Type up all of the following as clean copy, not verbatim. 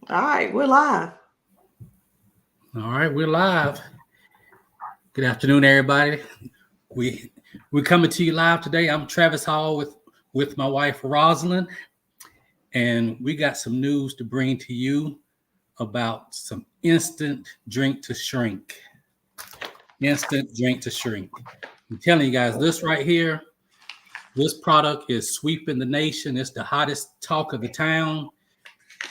All right, we're live. All right, we're live. Good afternoon, everybody. We we're coming to you live today. I'm Travis Hall with my wife Rosalind, and we got some news to bring to you about some instant drink to shrink. Instant drink to shrink. I'm telling you guys, this right here, this product is sweeping the nation. It's the hottest talk of the town.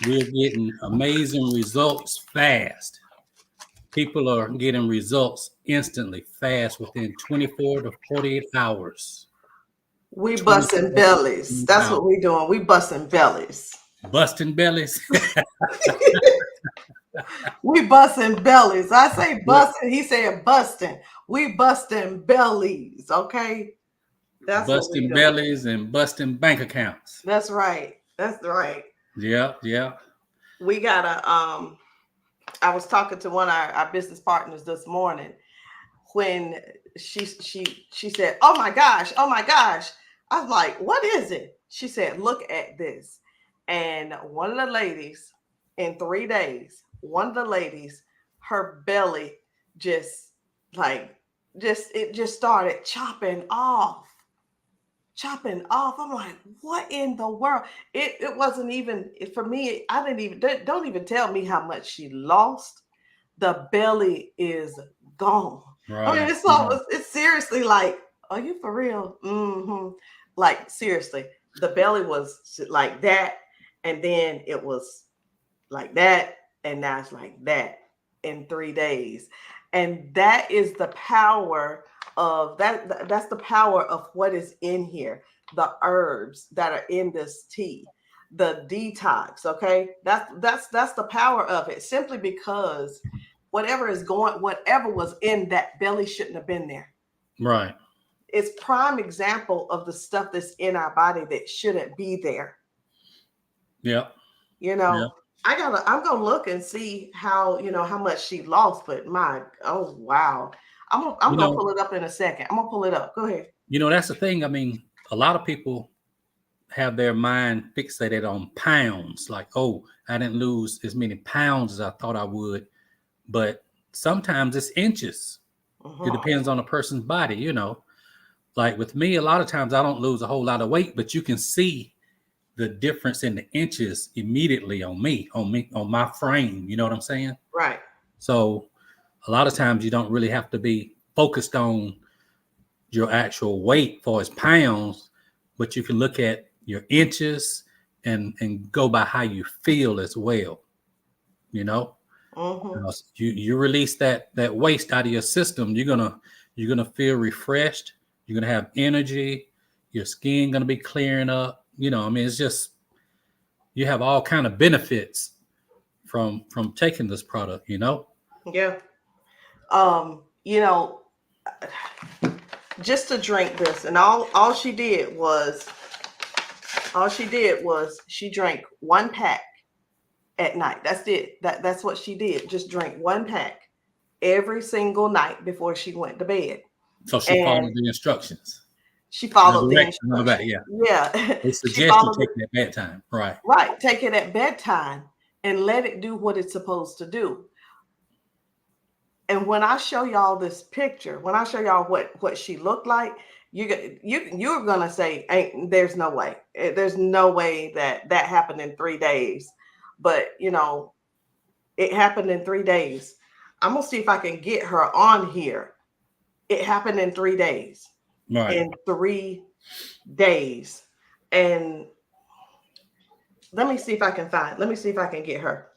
We're getting amazing results fast. People are getting results instantly, fast, within 24 to 48 hours. We 24 busting to bellies. 48 That's hours. what we doing. We busting bellies. Busting bellies. We busting bellies. I say busting. He said busting. We busting bellies. Okay, that's what we Busting doing. bellies and busting bank accounts. That's right. That's right. Yeah, yeah. We gotta. I was talking to one of our business partners this morning when she said, "Oh my gosh, oh my gosh." I was like, "What is it?" She said, "Look at this." And one of the ladies in 3 days, one of the ladies, her belly just like just it just started chopping off. I'm like, what in the world? It wasn't even for me. I didn't even don't even tell me how much she lost. The belly is gone. I mean, Right, it's right, almost it's seriously like, are you for real? Like seriously, the belly was like that, and then it was like that, and now it's like that in 3 days. And that is the power of that. That's the power of what is in here. The herbs that are in this tea, the detox. Okay, that's the power of it. Simply because whatever was in that belly shouldn't have been there. right. It's prime example of the stuff that's in our body that shouldn't be there. Yeah, You yeah. know, I'm gonna look and see how, how much she lost, but oh wow. I'm You gonna know, pull it up in a second. I'm gonna pull it up. Go ahead. that's the thing. I mean, a lot of people have their mind fixated on pounds, like, oh, I didn't lose as many pounds as I thought I would. But sometimes it's inches. It Mhm. depends on a person's body. Like with me, a lot of times I don't lose a whole lot of weight, but you can see the difference in the inches immediately on my frame. You know what I'm saying? Right. So a lot of times you don't really have to be focused on your actual weight for as pounds, but you can look at your inches and go by how you feel as well. You know, Mhm. you release that waste out of your system, you're gonna feel refreshed. You're gonna have energy. Your skin gonna be clearing up. I mean, it's just you have all kind of benefits from taking this product. Yeah. You know, just to drink this, and all she did was she drank one pack at night. That's it. That's what she did. Just drink one pack every single night before she went to bed. So she And followed the instructions, she the followed the directions on the back. instructions. Yeah, Yeah. they She suggest you followed take it. it at bedtime. Right, Right. Take it at bedtime and let it do what it's supposed to do. And when I show y'all this picture, when I show y'all what she looked like, you're gonna say, "Ain't there's no way. There's no way that that happened in 3 days." But it happened in 3 days. I'm gonna see if I can get her on here. It happened in 3 days. right, In 3 days, and let me see if I can find. Let me see if I can get her.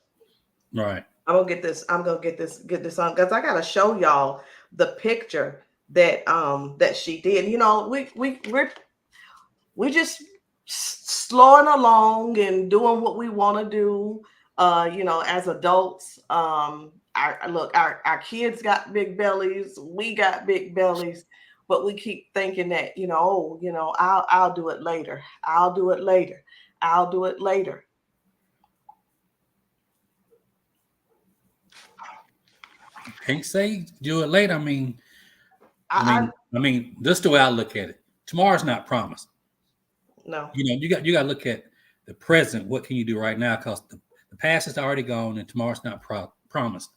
right. I'm gonna get this. I'm gonna get this on because I gotta show y'all the picture that she did. We just slowing along and doing what we want to do. As adults, our kids got big bellies. We got big bellies, but we keep thinking that I'll do it later. I'll do it later. I'll do it later. Can't say do it later. I I mean, I mean, this is the way I look at it. Tomorrow's not promised. no. You got to look at the present. What can you do right now? Because The past is already gone and tomorrow's not promised.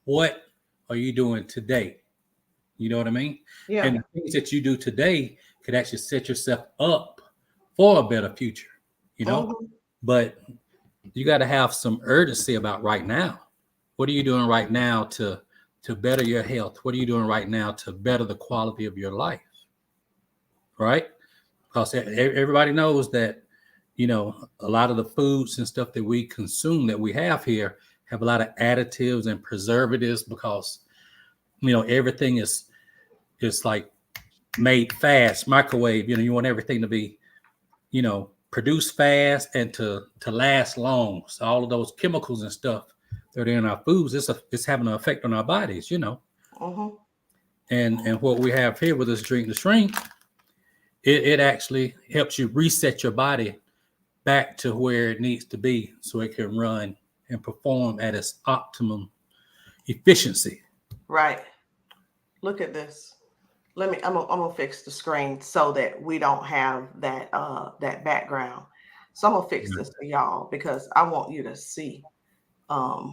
What are you doing today? You know what I mean? Yeah. And the things that you do today could actually set yourself up for a better future, you know? Mm-hmm. But you got to have some urgency about right now. What are you doing right now to better your health? What are you doing right now to better the quality of your life? Right? Because everybody knows that, you know, a lot of the foods and stuff that we consume that we have here have a lot of additives and preservatives because, you know, everything is like made fast, microwave. You know, you want everything to be, you know, produced fast and to last long. So all of those chemicals and stuff that are in our foods, it's having an effect on our bodies, you know. Mm-hmm. And what we have here with this Drink the Shrink, it actually helps you reset your body back to where it needs to be so it can run and perform at its optimum efficiency. Right. Look at this. I'm gonna fix the screen so that we don't have that that background. So I'm gonna fix this for y'all because I want you to see. I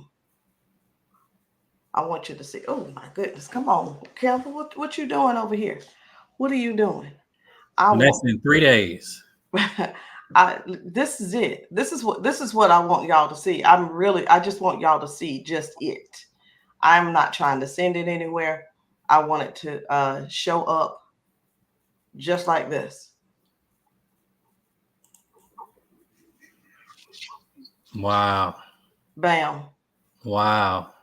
want you to see. Oh my goodness! Come on, Campbell. What you doing over here? What are you doing? Less than 3 days. This is it. This is what I want y'all to see. I just want y'all to see just it. I'm not trying to send it anywhere. I want it to show up just like this. Wow. Bam. Wow.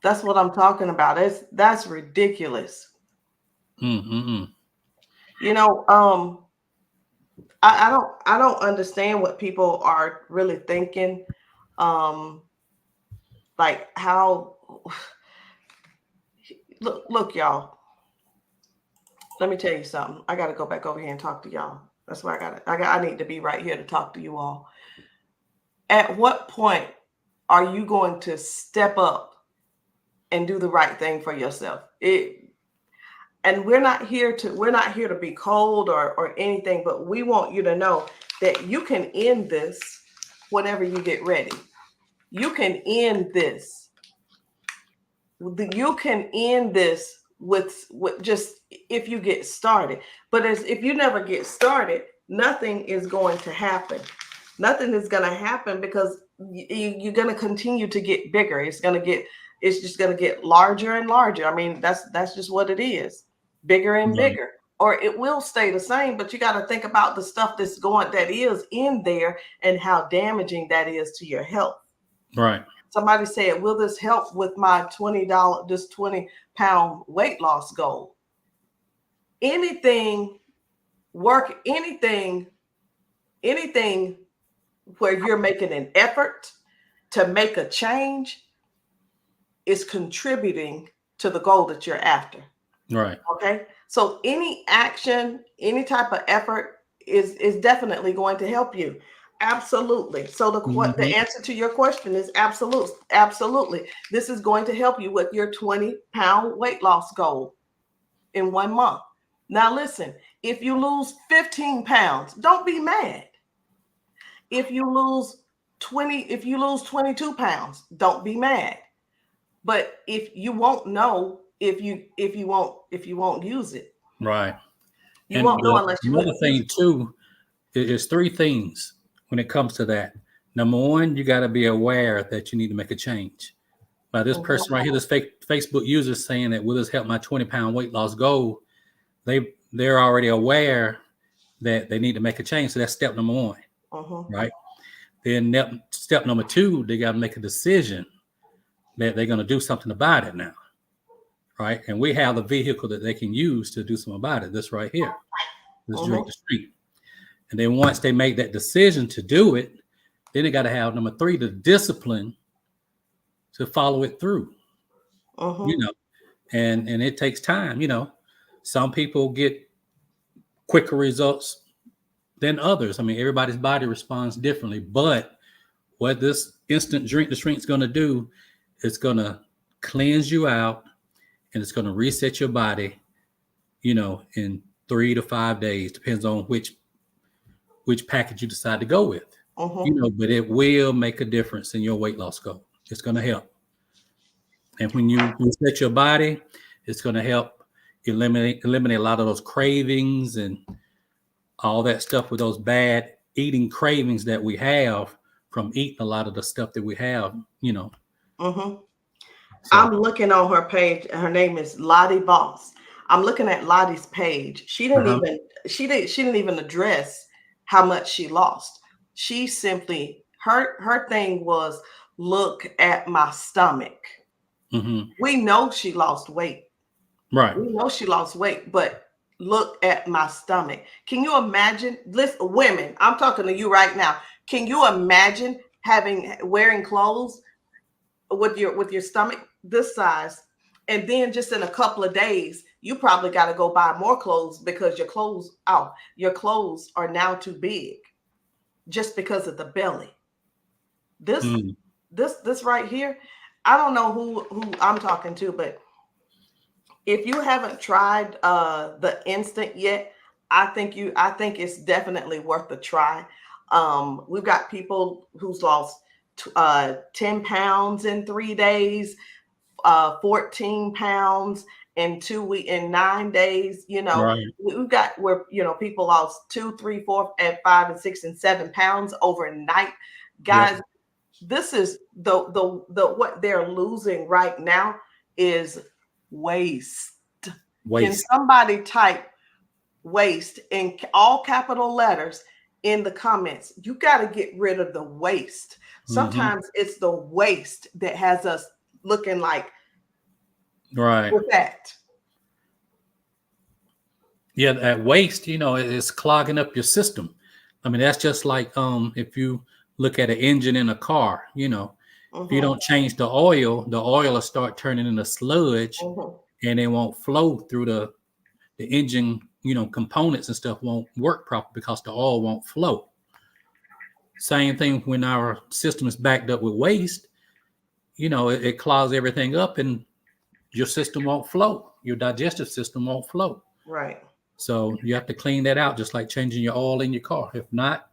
That's what I'm talking about. That's ridiculous. Mm-mm-mm. You know, I don't understand what people are really thinking. Like how look, y'all. Let me tell you something. I got to go back over here and talk to y'all. That's why I need to be right here to talk to you all. At what point are you going to step up and do the right thing for yourself? And we're not here to be cold or anything, but we want you to know that you can end this whenever you get ready. You can end this. You can end this with just if you get started. But if you never get started, nothing is going to happen. Nothing is going to happen because you're going to continue to get bigger. It's just going to get larger and larger. I mean, that's just what it is. Bigger and bigger. Or it will stay the same, but you got to think about the stuff that is in there and how damaging that is to your health. Right. Somebody said, will this help with my this 20-pound weight loss goal? Anything where you're making an effort to make a change is contributing to the goal that you're after. Right. Okay. So any action, any type of effort is definitely going to help you. Absolutely. So the answer to your question is absolutely. This is going to help you with your 20-pound weight loss goal in 1 month. Now listen, if you lose 15 pounds, don't be mad. If you lose 22 pounds, don't be mad. But if you won't know if you won't use it. Right. You won't know unless you another thing too is 3 things when it comes to that. Number 1, you got to be aware that you need to make a change. By this person right here, this Facebook user saying that will this help my 20-pound weight loss goal? They're already aware that they need to make a change. So that's step number 1, right? Then step number 2, they got to make a decision that they're going to do something about it now, right? And we have the vehicle that they can use to do something about it. This right here, this Drink the Street. And then once they make that decision to do it, then they got to have number 3, the discipline to follow it through. You know, and it takes time. You know, some people get quicker results than others. I mean, everybody's body responds differently. But what this instant Drink the Shrink is going to do, it's going to cleanse you out, and it's going to reset your body. You know, in 3 to 5 days, depends on which package you decide to go with. But it will make a difference in your weight loss goal. It's going to help. And when you reset your body, it's going to help eliminate a lot of those cravings and all that stuff with those bad eating cravings that we have from eating a lot of the stuff that we have, So, I'm looking on her page. Her name is Lottie Boss. I'm looking at Lottie's page. She didn't even address how much she lost. She simply her thing was, look at my stomach. We know she lost weight. Right. We know she lost weight, but look at my stomach. Can you imagine? Listen, women, I'm talking to you right now. Can you imagine wearing clothes with your stomach this size, and then just in a couple of days you probably got to go buy more clothes because your clothes are now too big just because of the belly. This right here, I don't know who I'm talking to, but if you haven't tried the instant yet, I think it's definitely worth a try. We've got people who's lost 10 pounds in 3 days, 14 pounds in 9 days. Right. We've got where people lost 2, 3, 4, and 5, and 6, and 7 pounds overnight. Guys, this is the what they're losing right now is waste. Can somebody type waste in all capital letters in the comments? You got to get rid of the waste. Sometimes it's the waste that has us looking like with that. Yeah, that waste, it's clogging up your system. I mean, that's just like if you look at an engine in a car, if you don't change the oil will start turning into sludge, and it won't flow through the engine, components and stuff won't work properly because the oil won't flow. Same thing when our system is backed up with waste, it clogs everything up and your system won't flow. Your digestive system won't flow. Right. So you have to clean that out, just like changing your oil in your car. If not,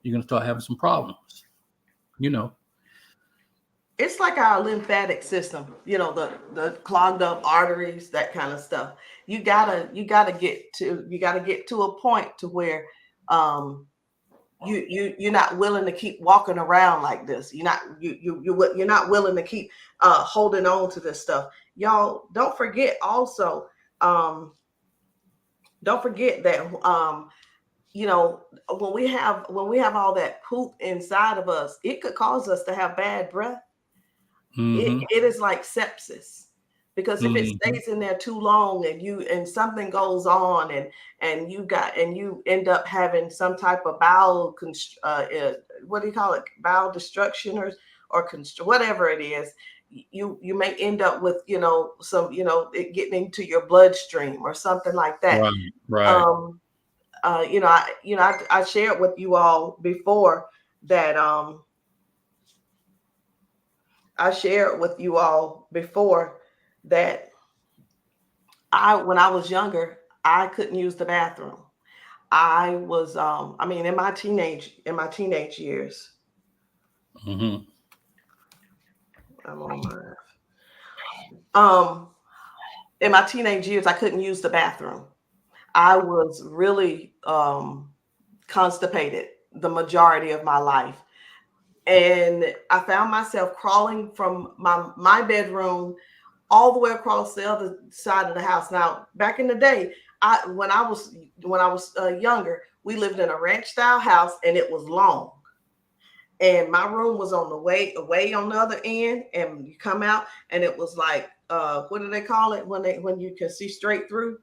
you're going to start having some problems, It's like our lymphatic system, the clogged up arteries, that kind of stuff. You gotta get to a point to where you're not willing to keep walking around like this. You're not willing to keep holding on to this stuff. Y'all, don't forget also, don't forget that when we have all that poop inside of us, it could cause us to have bad breath. It is like sepsis, because if it stays in there too long and something goes on and you end up having some type of bowel what do you call it, bowel destruction or whatever it is, you may end up with some it getting into your bloodstream or something like that. Right. I shared with you all before that when I was younger, I couldn't use the bathroom. I was in my teenage years. I'm on my in my teenage years, I couldn't use the bathroom. I was really constipated the majority of my life. And I found myself crawling from my bedroom all the way across the other side of the house. Now, back in the day, when I was younger, we lived in a ranch style house, and it was long. And my room was on the way on the other end, and you come out, and it was like what do they call it when you can see straight through?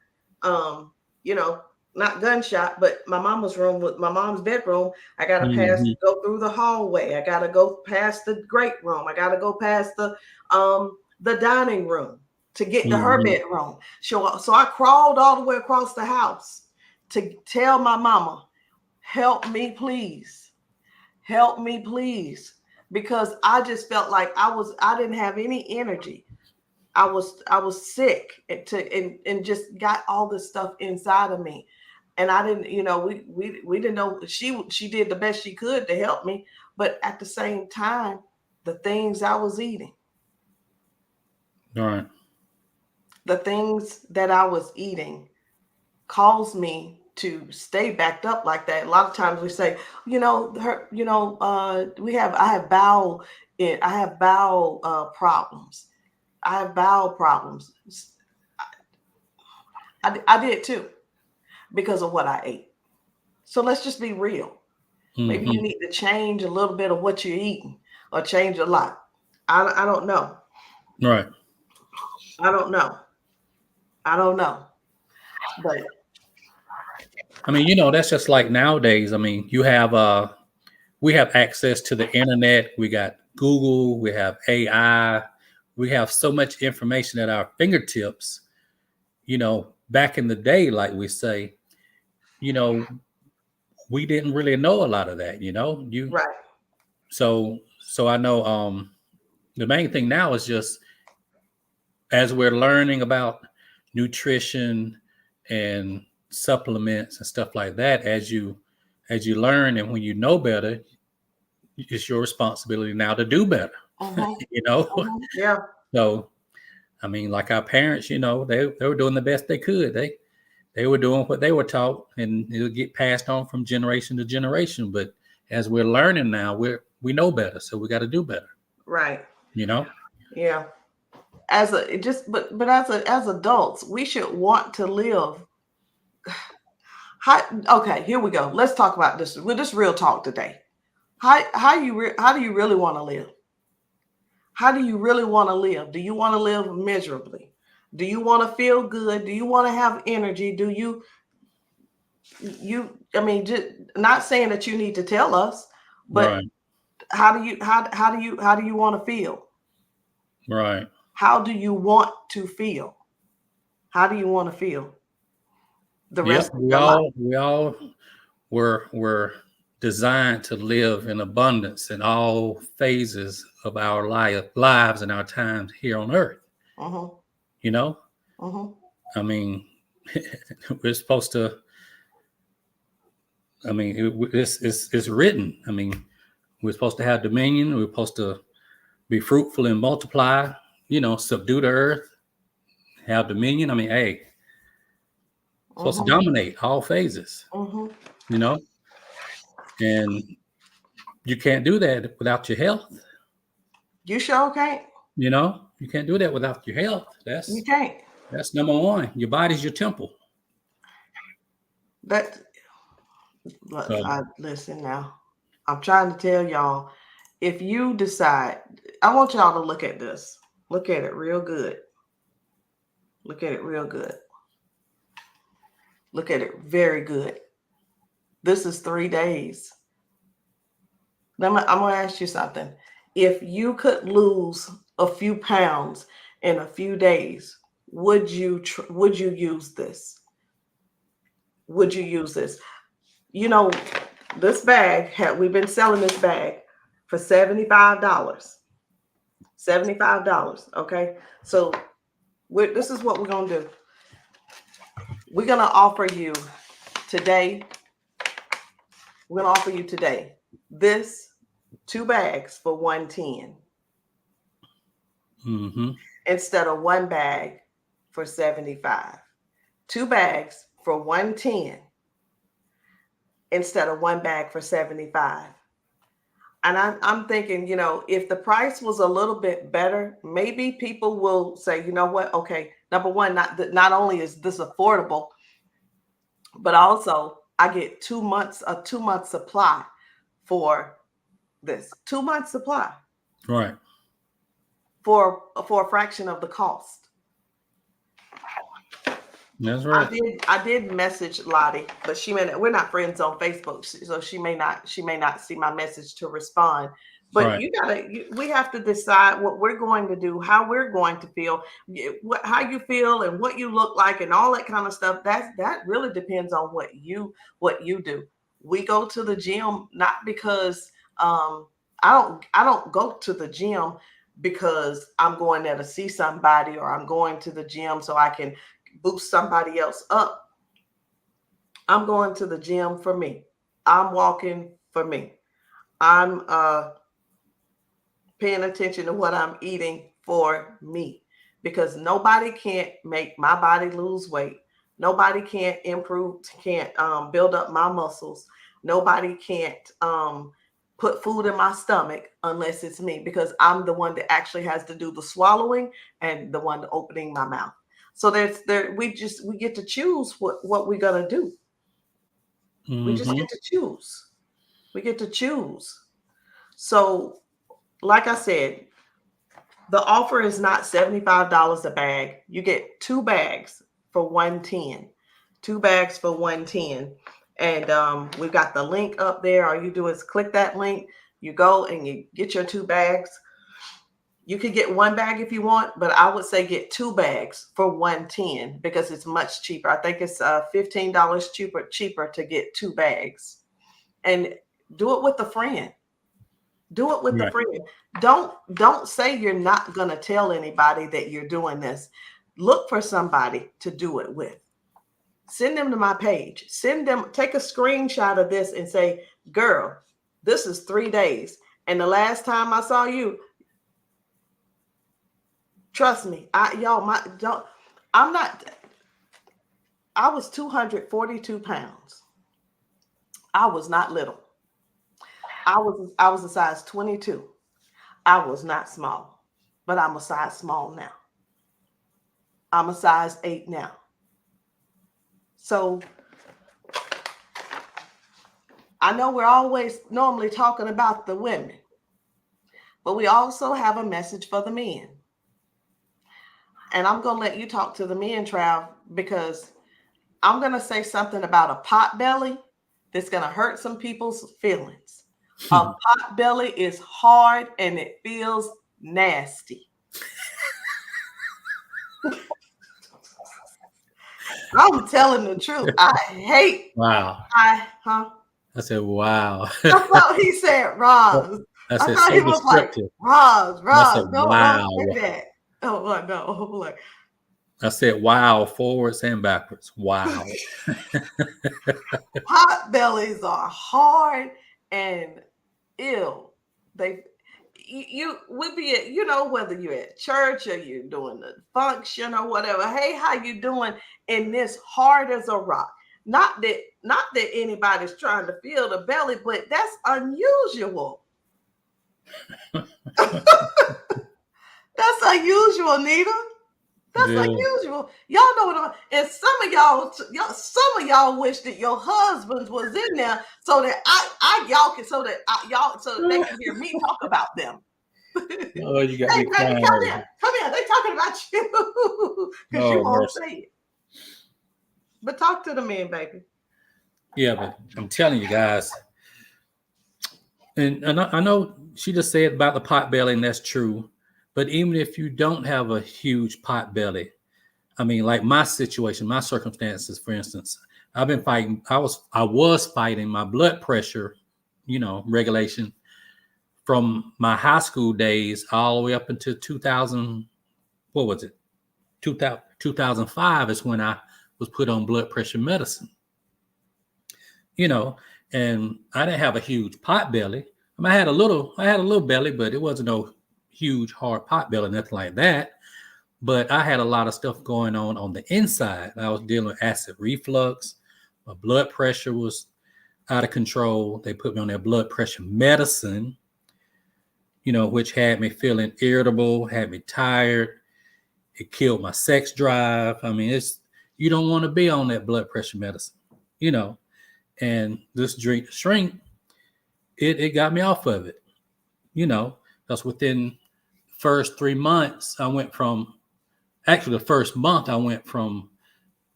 Not gunshot, but my mom's bedroom. I got to go through the hallway. I got to go past the great room. I got to go past the dining room to get to her bedroom. So I crawled all the way across the house to tell my mama, help me, please. Help me, please. Because I just felt like I didn't have any energy. I was sick and just got all this stuff inside of me. and I didn't, we didn't know she did the best she could to help me, but at the same time, the things I was eating, All right. the things that I was eating caused me to stay backed up like that. A lot of times we say, I have bowel problems. I have bowel problems. I did too because of what I ate. So let's just be real. Maybe you need to change a little bit of what you're eating or change a lot. I don't know. Right. I don't know. I don't know. But I mean, that's just like nowadays. I mean, we have access to the internet. We got Google, we have AI, we have so much information at our fingertips. Back in the day, like we say, we didn't really know a lot of that, right. So I know the main thing now is just as we're learning about nutrition and supplements and stuff like that, as you learn and when you know better, it's your responsibility now to do better. Yeah. So I mean, like our parents, they were doing the best they could. They were doing what they were taught, and it'll get passed on from generation to generation. But as we're learning now, we know better, so we got to do better. Right. Yeah. But as adults, we should want to live. Okay, here we go. Let's talk about this. With this real talk today. How do you really want to live? How do you really want to live? Do you want to live miserably? Do you want to feel good? Do you want to have energy? Do you I mean, just not saying that you need to tell us, but Right. how do you want to feel? Right. How do you want to feel? How do you want to feel? The rest of your life. We all were designed to live in abundance in all phases of our lives and our times here on earth. I mean, we're supposed to. I mean, it's written. I mean, we're supposed to have dominion. We're supposed to be fruitful and multiply. Subdue the earth, have dominion. I mean, hey, supposed to dominate all phases. And you can't do that without your health. You sure can't. You can't do that without your health. You can't. That's number one. Your body's your temple. Listen now. I'm trying to tell y'all, if you decide, I want y'all to look at this. Look at it real good. Look at it real good. Look at it very good. This is 3 days. Now, I'm going to ask you something. If you could lose a few pounds in a few days, would you use this? Would you use this? This bag we've been selling this bag for $75. $75. Okay. So this is what we're going to do. We're going to offer you today. We're going to offer you today this 2 bags for $110 instead of 1 bag for $75. 2 bags for $110 instead of 1 bag for $75. And I'm thinking, if the price was a little bit better, maybe people will say, you know what? Okay, number one, not only is this affordable, but also I get 2 months, a 2-month supply for this 2-month supply. Right. For a fraction of the cost. That's right. I did message Lottie, but we're not friends on Facebook, so she may not see my message to respond. But right. We have to decide what we're going to do, how we're going to feel, how you feel, and what you look like, and all that kind of stuff. That really depends on what you do. We go to the gym not because I don't go to the gym because I'm going there to see somebody, or I'm going to the gym so I can boost somebody else up. I'm going to the gym for me. I'm walking for me. I'm paying attention to what I'm eating for me, because nobody can't make my body lose weight. Nobody can't improve, can't build up my muscles. Nobody can't put food in my stomach unless it's me, because I'm the one that actually has to do the swallowing and the one opening my mouth. So we get to choose what we're gonna do. We just get to choose. We get to choose. So, like I said, the offer is not $75 a bag. You get 2 bags for 110. 2 bags for 110. And we've got the link up there. All you do is click that link. You go and you get your 2 bags. You could get 1 bag if you want, but I would say get 2 bags for 110 because it's much cheaper. I think it's $15 cheaper to get 2 bags. And do it with a friend. Do it with a friend. Don't say you're not going to tell anybody that you're doing this. Look for somebody to do it with. Send them to my page. Take a screenshot of this and say, girl, this is 3 days. And the last time I saw you, trust me, I was 242 pounds. I was not little. I was a size 22. I was not small, but I'm a size small now. I'm a size 8 now. So I know we're always normally talking about the women, but we also have a message for the men. And I'm going to let you talk to the men, Trav, because I'm going to say something about a pot belly that's going to hurt some people's feelings. A pot belly is hard and it feels nasty. I'm telling the truth. I hate. Wow. I said, wow. I thought he said Roz. I said, thought so he was like Roz. Said, no, wow. don't say that. Oh no. Like, I said, wow, forwards and backwards. Wow. pot bellies are hard and ill. You would be at, whether you're at church or you're doing the function or whatever. Hey, how you doing? In this hard as a rock. Not that anybody's trying to feel the belly, but that's unusual. That's unusual, Nita. That's unusual. Y'all know what and some of y'all wish that your husbands was in there so that so that they can hear me talk about them. Oh, you got me crying. Come here. They talking about you because you won't say it. But talk to the men, baby. Yeah, but I'm telling you guys, and I know she just said about the pot belly, and that's true. But even if you don't have a huge pot belly, I mean, like my situation, my circumstances, for instance, I've been fighting. I was fighting my blood pressure, regulation from my high school days all the way up until 2000. What was it? 2005 is when I was put on blood pressure medicine. And I didn't have a huge pot belly. I mean, I had a little belly, but it wasn't no huge hard pot belly, nothing like that. But I had a lot of stuff going on the inside. I was dealing with acid reflux. My blood pressure was out of control. They put me on their blood pressure medicine, which had me feeling irritable, had me tired. It killed my sex drive. I mean, you don't want to be on that blood pressure medicine, and this shrink, it got me off of it, because within first 3 months, the first month I went from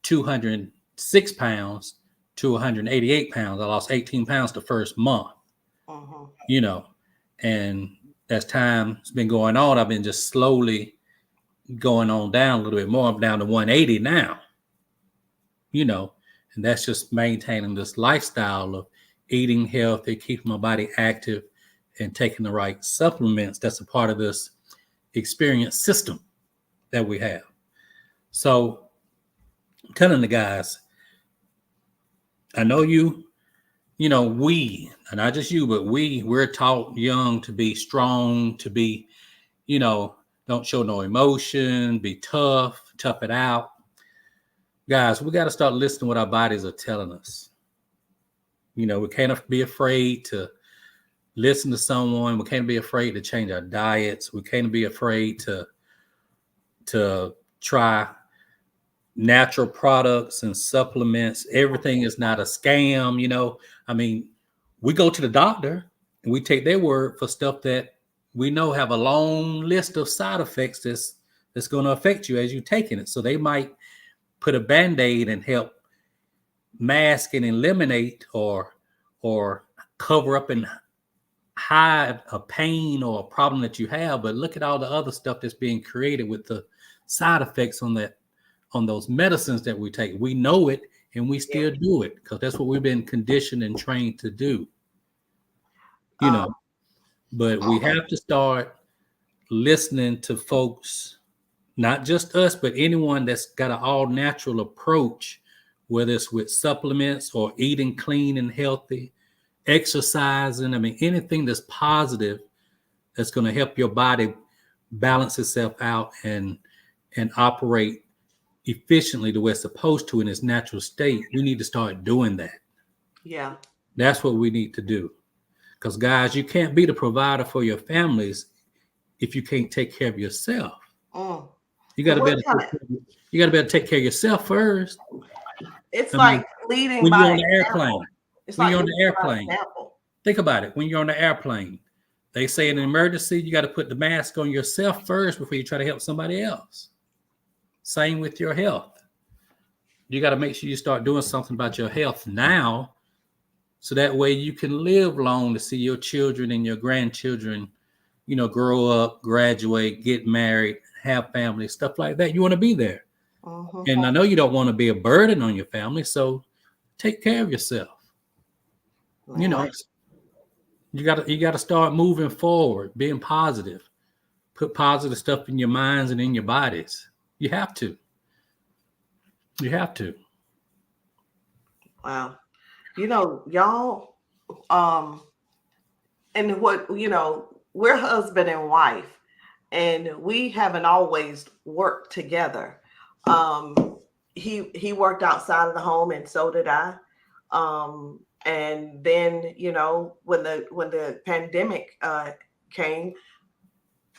206 pounds to 188 pounds. I lost 18 pounds the first month, and as time's been going on, I've been just slowly going on down a little bit more. I'm down to 180 now, and that's just maintaining this lifestyle of eating healthy, keeping my body active, and taking the right supplements. That's a part of this experience system that we have. So I'm telling the guys, I know you know, not just you, but we're taught young to be strong, to be, don't show no emotion, be tough it out. Guys, we got to start listening to what our bodies are telling us. We can't be afraid to listen to someone. We can't be afraid to change our diets. We can't be afraid to try natural products and supplements. Everything is not a scam. I mean, we go to the doctor and we take their word for stuff that we know have a long list of side effects that's going to affect you as you're taking it. So they might put a Band-Aid and help mask and eliminate or cover up and hide a pain or a problem that you have. But look at all the other stuff that's being created with the side effects on those medicines that we take. We know it and we still do it because that's what we've been conditioned and trained to do. But we have to start listening to folks, not just us, but anyone that's got an all natural approach, whether it's with supplements or eating clean and healthy, exercising. I mean, anything that's positive that's going to help your body balance itself out and operate efficiently the way it's supposed to in its natural state. We need to start doing that. Yeah. That's what we need to do. Because guys, you can't be the provider for your families if you can't take care of yourself. You got to be able to take care of yourself first. It's like leading when by you're on the example. airplane. It's when like you're on the airplane. Think about it. When you're on the airplane, they say in an emergency, you got to put the mask on yourself first before you try to help somebody else. Same with your health. You got to make sure you start doing something about your health now, so that way you can live long to see your children and your grandchildren, grow up, graduate, get married, have families, stuff like that. You want to be there. And I know you don't want to be a burden on your family, so take care of yourself. You got to start moving forward, being positive. Put positive stuff in your minds and in your bodies. You have to. Wow. Y'all, and what, we're husband and wife, and we haven't always worked together. He worked outside of the home, and so did I. And then, when the pandemic came,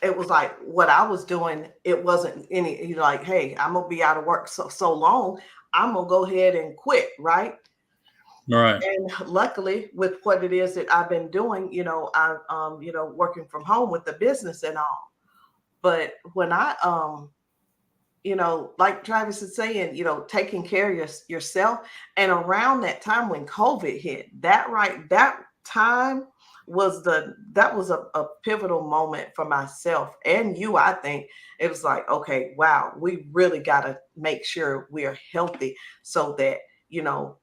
it was like what I was doing, it wasn't any, like, hey, I'm gonna be out of work so long, I'm gonna go ahead and quit, right? Right. And luckily, with what it is that I've been doing, I working from home with the business and all. But when I like Travis is saying, taking care of yourself, and around that time when COVID hit, that time was a pivotal moment for myself and you. I think it was like, okay, wow, we really got to make sure we are healthy so that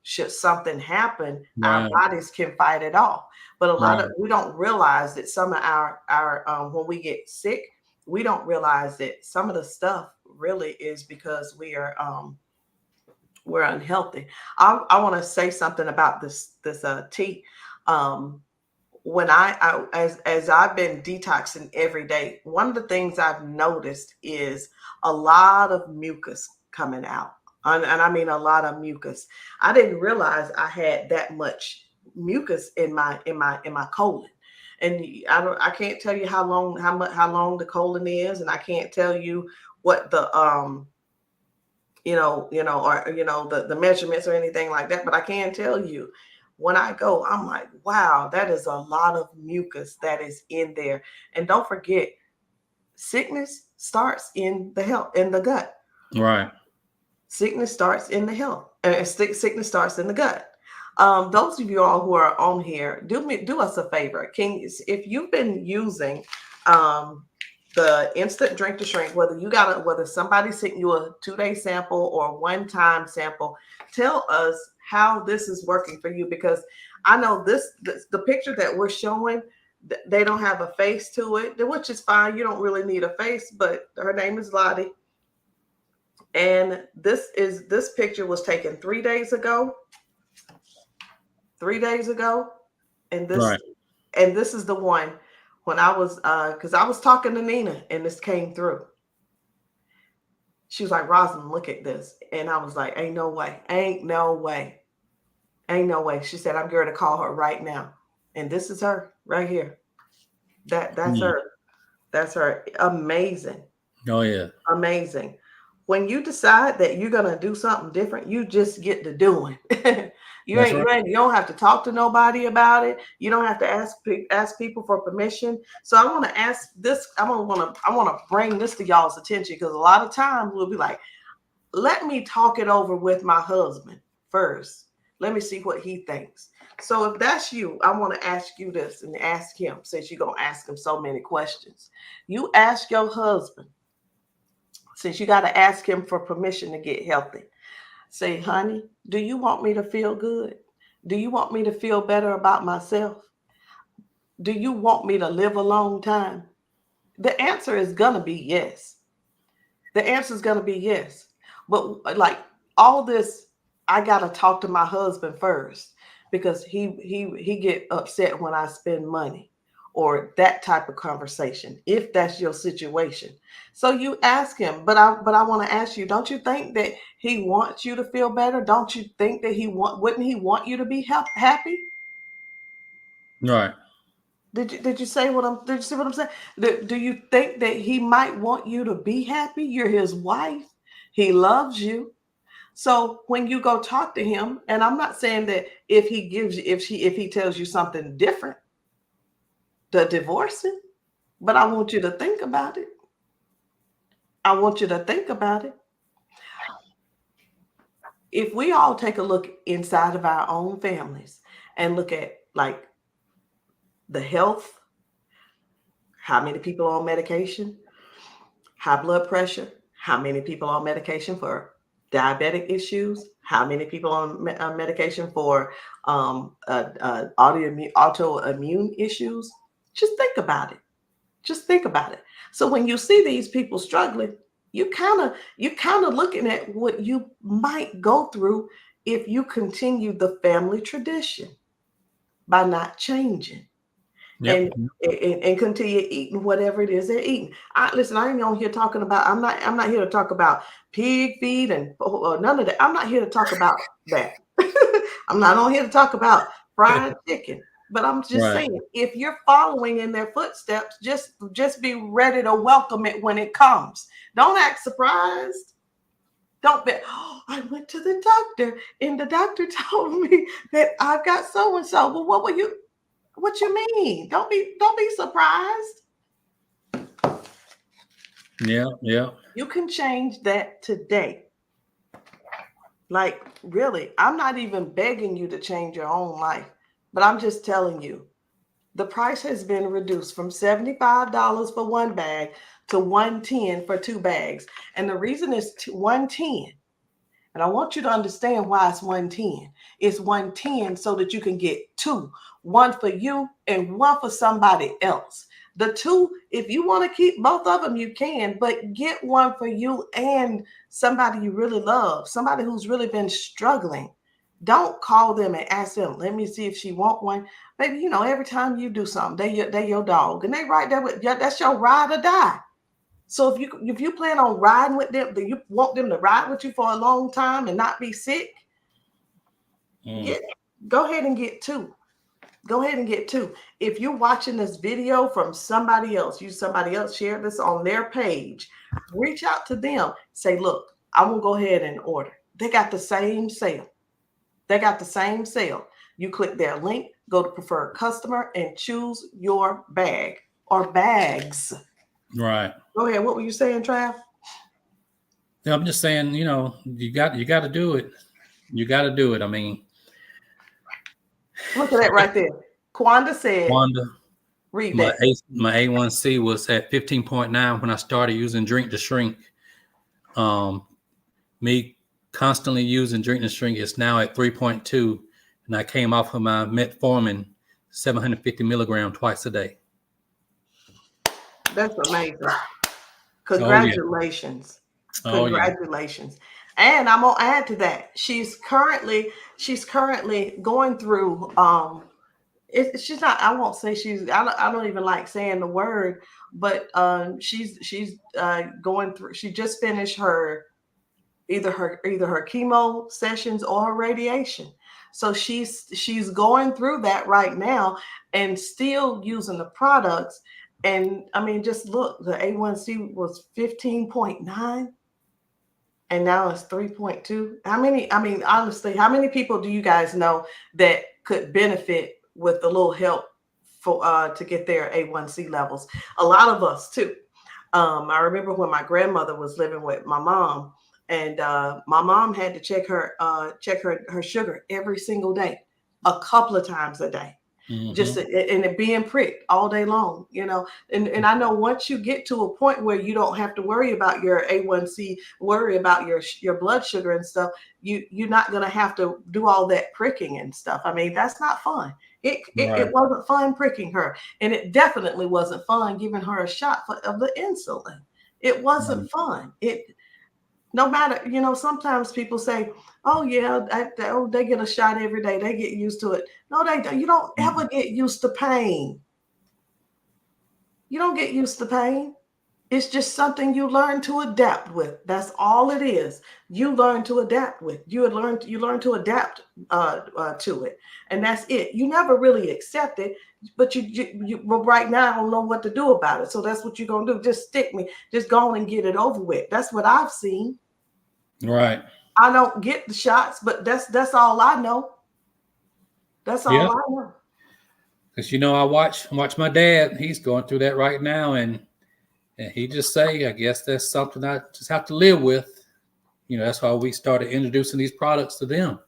should something happen, our bodies can fight it off. But we don't realize that some of our when we get sick, we don't realize that some of the stuff really is because we're unhealthy. I want to say something about this tea. When as I've been detoxing every day, one of the things I've noticed is a lot of mucus coming out. And I mean a lot of mucus. I didn't realize I had that much mucus in my colon. And I can't tell you how long the colon is, and I can't tell you what the the measurements or anything like that, but I can tell you when I go, I'm like, wow, that is a lot of mucus that is in there. And don't forget, sickness starts in the gut. Right. Sickness starts in the health, and sickness starts in the gut. Those of you all who are on here, do us a favor. If you've been using the instant drink to shrink, whether somebody sent you a 2-day sample or a one-time sample, tell us how this is working for you, because I know the picture that we're showing, they don't have a face to it, which is fine. You don't really need a face, but her name is Lottie. And this picture was taken 3 days ago. 3 days ago, and Right. this is the one when I was because I was talking to Nina and this came through. She was like, Rosalind, look at this. And I was like, ain't no way. Ain't no way. Ain't no way. She said, I'm going to call her right now. And this is her right here. That's her. That's her. Amazing. Oh yeah. Amazing. When you decide that you're gonna do something different, you just get to doing. You don't have to talk to nobody about it. You don't have to ask people for permission. So I want to ask this. I want to bring this to y'all's attention, because a lot of times we'll be like, let me talk it over with my husband first. Let me see what he thinks. So if that's you, I want to ask you this and ask him, since you're going to ask him so many questions. You ask your husband, since you got to ask him for permission to get healthy. Say, honey, do you want me to feel good? Do you want me to feel better about myself? Do you want me to live a long time? The answer is going to be yes. The answer is going to be yes. But like all this, I got to talk to my husband first, because he get upset when I spend money, or that type of conversation, if that's your situation. So you ask him, but I want to ask you, don't you think that he wants you to feel better? Don't you think that wouldn't he want you to be happy? Right. Did you see what I'm saying? Do you think that he might want you to be happy? You're his wife. He loves you. So when you go talk to him, and I'm not saying that if he tells you something different, to divorce him, but I want you to think about it. I want you to think about it. If we all take a look inside of our own families and look at like the health, how many people are on medication, high blood pressure, how many people are on medication for diabetic issues, how many people on medication for autoimmune issues. Just think about it. Just think about it. So when you see these people struggling, you kind of looking at what you might go through if you continue the family tradition by not changing. Yep. And continue eating whatever it is they're eating. Listen, I ain't on here talking about. I'm not here to talk about pig feed and none of that. I'm not here to talk about that. I'm not on here to talk about fried chicken. But I'm just saying, if you're following in their footsteps, just be ready to welcome it when it comes. Don't act surprised. Don't be, oh, I went to the doctor and the doctor told me that I've got so and so. Well, what you mean? Don't be surprised. Yeah. You can change that today. Like, really, I'm not even begging you to change your own life, but I'm just telling you, the price has been reduced from $75 for one bag to $110 for 2 bags. And the reason it's $110, and I want you to understand why it's $110. It's $110 so that you can get 2, one for you and one for somebody else. The 2, if you want to keep both of them, you can, but get one for you and somebody you really love, somebody who's really been struggling. Don't call them and ask them, let me see if she want one. Baby, every time you do something, they your dog, and they right there with you. That's your ride or die. So if you plan on riding with them, do you want them to ride with you for a long time and not be sick? Go ahead and get 2. Go ahead and get 2. If you're watching this video from somebody else, somebody else shared this on their page, reach out to them. Say, look, I will go ahead and order. They got the same sale. You click their link, go to preferred customer, and choose your bag or bags. Right. Go ahead. What were you saying, Trav? Yeah, I'm just saying, you got to do it. You got to do it. I mean, look at that right there. Quanda said, read my that. My A1C was at 15.9 when I started using Drink to Shrink. Me constantly using Drink to Shrink is now at 3.2, and I came off of my metformin 750 milligram twice a day. That's amazing. Congratulations. Oh, Congratulations. And I'm gonna add to that. She's currently going through she's not, I won't say I don't even like saying the word, but she's going through, she just finished her either her chemo sessions or her radiation. So she's going through that right now and still using the products. And I mean, just look, the A1C was 15.9 and now it's 3.2. Honestly, how many people do you guys know that could benefit with a little help for to get their A1C levels? A lot of us too. I remember when my grandmother was living with my mom, and my mom had to check her sugar every single day, a couple of times a day. Just and it being pricked all day long, and I know once you get to a point where you don't have to worry about your A1C, worry about your blood sugar and stuff, you're not going to have to do all that pricking and stuff. I mean, that's not fun. It wasn't fun pricking her, and it definitely wasn't fun giving her a shot of the insulin. It wasn't fun. No matter, sometimes people say, oh yeah, they get a shot every day, they get used to it. No, they don't. You don't ever get used to pain. You don't get used to pain. It's just something you learn to adapt with. That's all it is. You learn to adapt with. You learn to adapt to it, and that's it. You never really accept it, but well, right now I don't know what to do about it. So that's what you're gonna do. Just stick me. Just go on and get it over with. That's what I've seen. Right. I don't get the shots, but that's all I know. That's all I know. Because I watch my dad. He's going through that right now, and he just say, I guess that's something I just have to live with. That's why we started introducing these products to them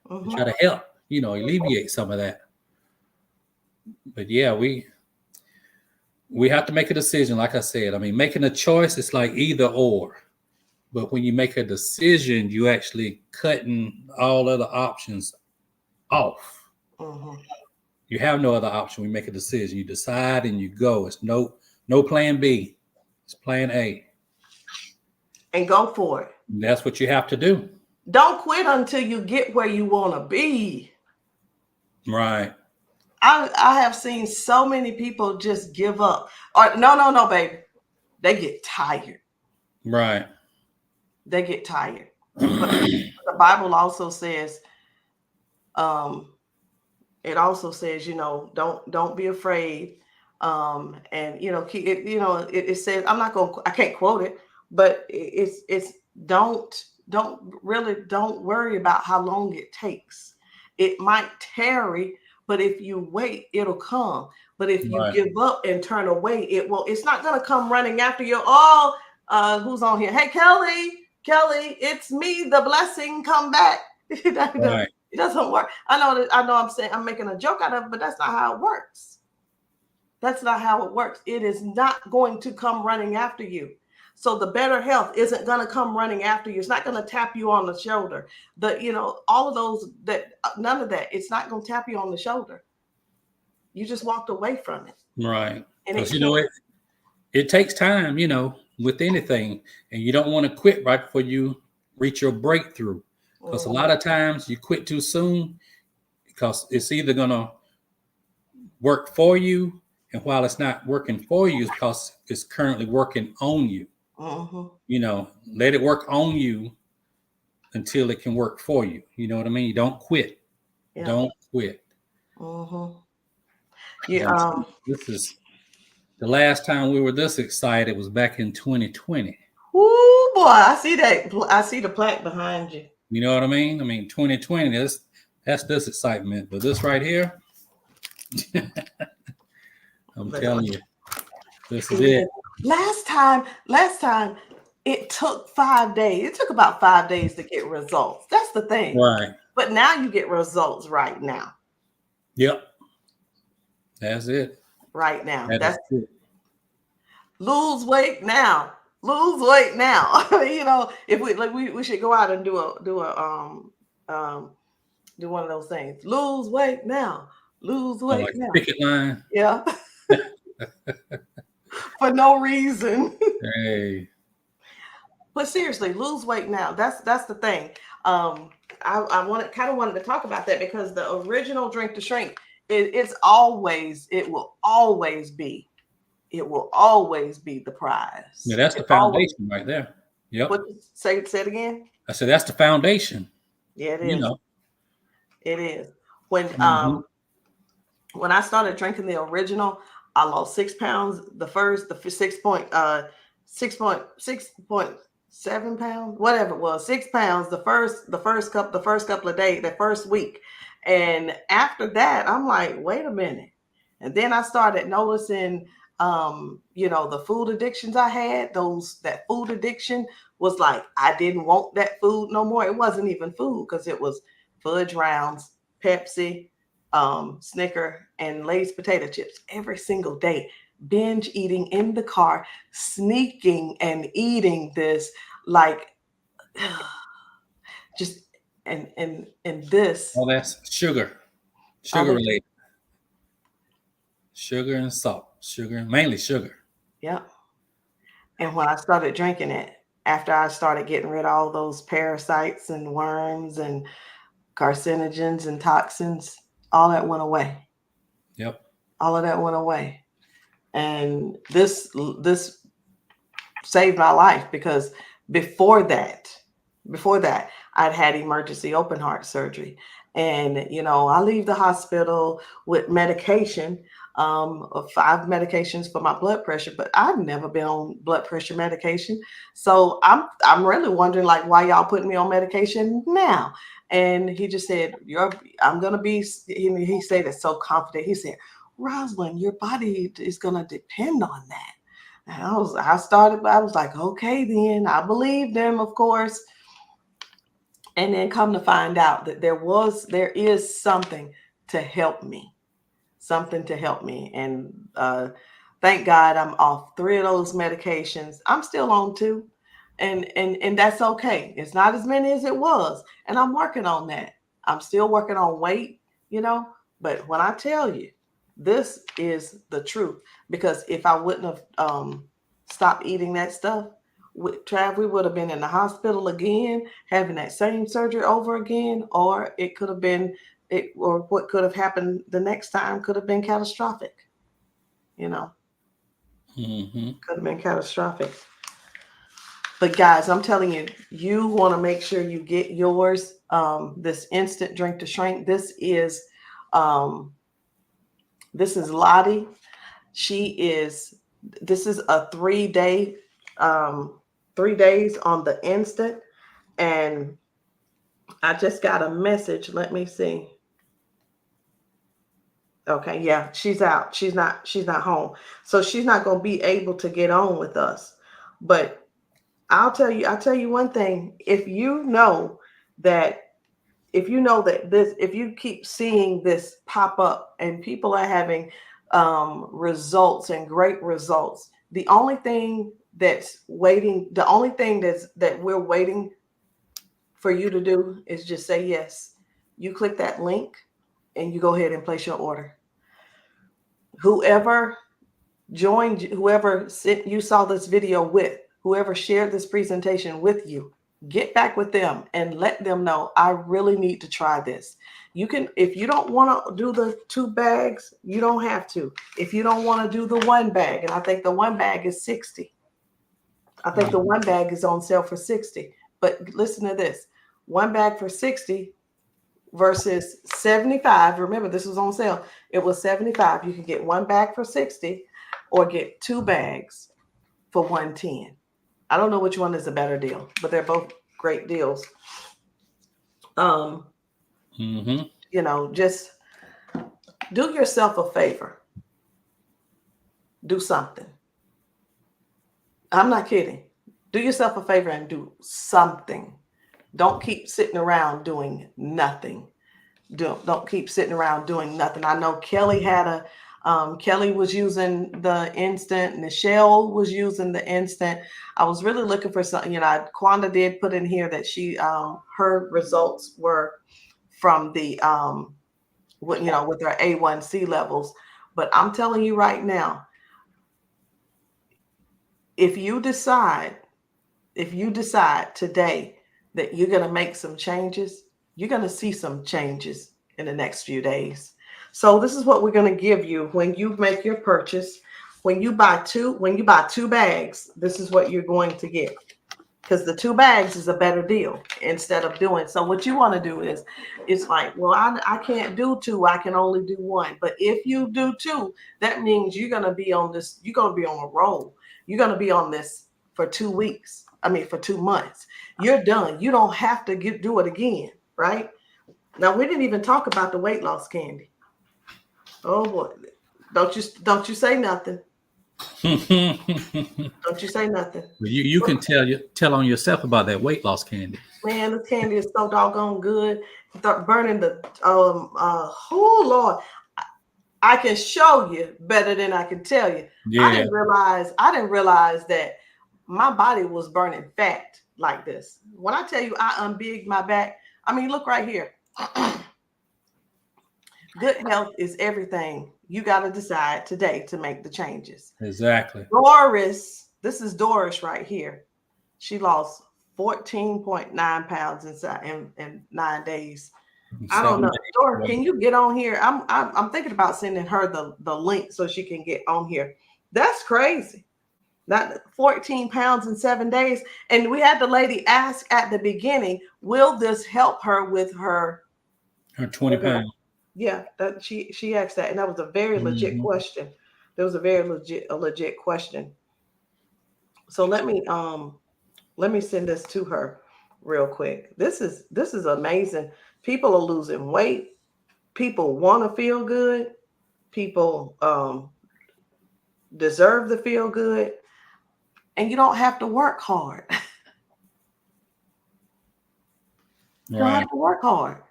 to try to help, alleviate some of that. But yeah, we have to make a decision. Like I said, I mean, making a choice is like either or. But when you make a decision, you actually cutting all other options off. You have no other option. We make a decision. You decide and you go. It's no plan B. It's plan A. And go for it. And that's what you have to do. Don't quit until you get where you want to be. Right. I have seen so many people just give up. Or no, baby. They get tired. Right. They get tired. But the Bible also says, it also says, don't be afraid. And it says, I can't quote it, but it's don't worry about how long it takes. It might tarry, but if you wait, it'll come. But if you give up and turn away, it's not going to come running after you. Who's on here? Hey, Kelly, it's me, the blessing, come back. It doesn't work. I know I'm making a joke out of it, but that's not how it works. That's not how it works. It is not going to come running after you. So the better health isn't going to come running after you. It's not going to tap you on the shoulder. All of those, none of that. It's not going to tap you on the shoulder. You just walked away from it. Right. Because it takes time, with anything, and you don't want to quit right before you reach your breakthrough. Because a lot of times you quit too soon because it's either going to work for you, and while it's not working for you, it's because it's currently working on you. Let it work on you until it can work for you. You know what I mean? You don't quit. Yeah. Don't quit. Yeah. This is the last time we were this excited was back in 2020. Oh boy, I see that. I see the plaque behind you. You know what I mean? 2020, that's this excitement. But this right here, I'm telling you, this is it. Last time, it took 5 days. It took about 5 days to get results. That's the thing. Right. But now you get results right now. Yep. That's it. Right now. That's it. Lose weight now. Lose weight now. If we should go out and do one of those things. Lose weight now. Lose weight like now. Picket line. Yeah. For no reason. Hey. But seriously, lose weight now. That's the thing. I wanted to talk about that because the original Drink to Shrink, it will always be the Yeah, prize. that's the It always. foundation right there. Yep. What say it again? I said that's the foundation. Yeah, it You is. know. It is. When Mhm. when I started drinking the original, I lost 6 pounds. The 6.7 pounds, whatever it was, 6 pounds. The first couple of days, the first week, and after that, I'm like, wait a minute. And then I started noticing, the food addictions I had. That food addiction was like I didn't want that food no more. It wasn't even food because it was fudge rounds, Pepsi, Snicker, and Lay's potato chips every single day. Binge eating in the car, sneaking and eating this like just and this. All that's sugar, All sugar this, related, sugar and salt, mainly sugar. yeah. And when I started drinking it, after I started getting rid of all those parasites and worms and carcinogens and toxins, all that went away. Yep. All of that went away. And this saved my life because before that, I'd had emergency open heart surgery. And, I leave the hospital with medication, of 5 medications for my blood pressure, but I've never been on blood pressure medication. So I'm really wondering like why y'all putting me on medication now. And he just said, I'm gonna be, he said it so confident. He said, Rosalind, your body is gonna depend on that. And I was like, okay, then I believed them, of course. And then come to find out that there is something to help me, And thank God I'm off 3 of those medications. I'm still on 2, and that's okay. It's not as many as it was, and I'm working on that. I'm still working on weight, But when I tell you, this is the truth. Because if I wouldn't have stopped eating that stuff, Trav, we would have been in the hospital again, having that same surgery over again, or it could have been or what could have happened the next time could have been catastrophic. Mm-hmm. Could have been catastrophic. But guys, I'm telling you, you want to make sure you get yours. This instant drink to shrink. This is Lottie. This is a 3-day, 3 days on the instant. And I just got a message. Let me see. Okay, yeah, she's out. She's not home. So she's not going to be able to get on with us. But I'll tell you one thing. If you know that if you keep seeing this pop up and people are having results and great results, the only thing that we're waiting for you to do is just say yes. You click that link and you go ahead and place your order. Whoever joined, whoever you saw this video with, whoever shared this presentation with you, get back with them and let them know, I really need to try this. You can, if you don't want to do the 2 bags, you don't have to. If you don't want to do the 1 bag, and I think the 1 bag is $60. I think the 1 bag is on sale for $60. But listen to this, 1 bag for $60 versus $75. Remember, this was on sale. It was $75. You can get 1 bag for $60 or get 2 bags for $110. I don't know which one is a better deal, but they're both great deals. Just do yourself a favor. Do something. I'm not kidding. Do yourself a favor and do something. Don't keep sitting around doing nothing. Don't keep sitting around doing nothing. I know Kelly had Kelly was using the instant. Nichelle was using the instant. I was really looking for something. Quanda did put in here that she her results were from the with her A1C levels. But I'm telling you right now, if you decide if you decide today that you're going to make some changes, you're going to see some changes in the next few days. So this is what we're going to give you when you make your purchase. When you buy two bags, this is what you're going to get, because the 2 bags is a better deal instead of doing. So what you want to do is, it's like, well, I can't do 2, I can only do 1. But if you do 2, that means you're going to be on this, you're going to be on a roll. You're going to be on this for 2 weeks. I mean, for 2 months. You're done. You don't have to do it again, right? Now, we didn't even talk about the weight loss candy. Oh boy. Don't you say nothing. Don't you say nothing. You can tell on yourself about that weight loss candy. Man, this candy is so doggone good. Burning the oh Lord, I can show you better than I can tell you. Yeah. I didn't realize that my body was burning fat like this. When I tell you I unbigged my back, I mean, look right here. Good health is everything. You got to decide today to make the changes. Exactly. Doris, this is Doris right here. She lost 14.9 pounds in 9 days. I don't know. Doris, can you get on here? I'm thinking about sending her the link so she can get on here. That's crazy. That 14 pounds in 7 days. And we had the lady ask at the beginning, will this help her with her 20 pounds? Yeah, that she asked that, and that was a very legit question. There was a very legit question. So let me send this to her real quick. This is amazing. People are losing weight. People want to feel good. People deserve to feel good, and you don't have to work hard. You don't have to work hard.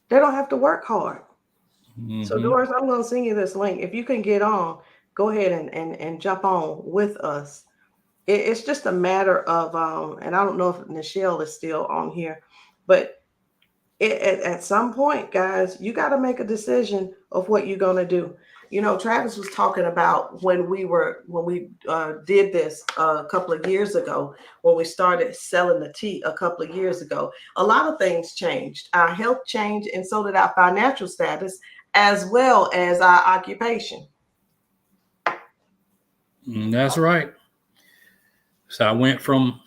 They don't have to work hard. So Doris, I'm going to send you this link. If you can get on, go ahead and jump on with us. It's just a matter of, and I don't know if Nichelle is still on here, but at some point, guys, you got to make a decision of what you're going to do. You know, Travis was talking about when we did this a couple of years ago, when we started selling the tea a couple of years ago. A lot of things changed. Our health changed, and so did our financial status, as well as our occupation. That's right. So I went from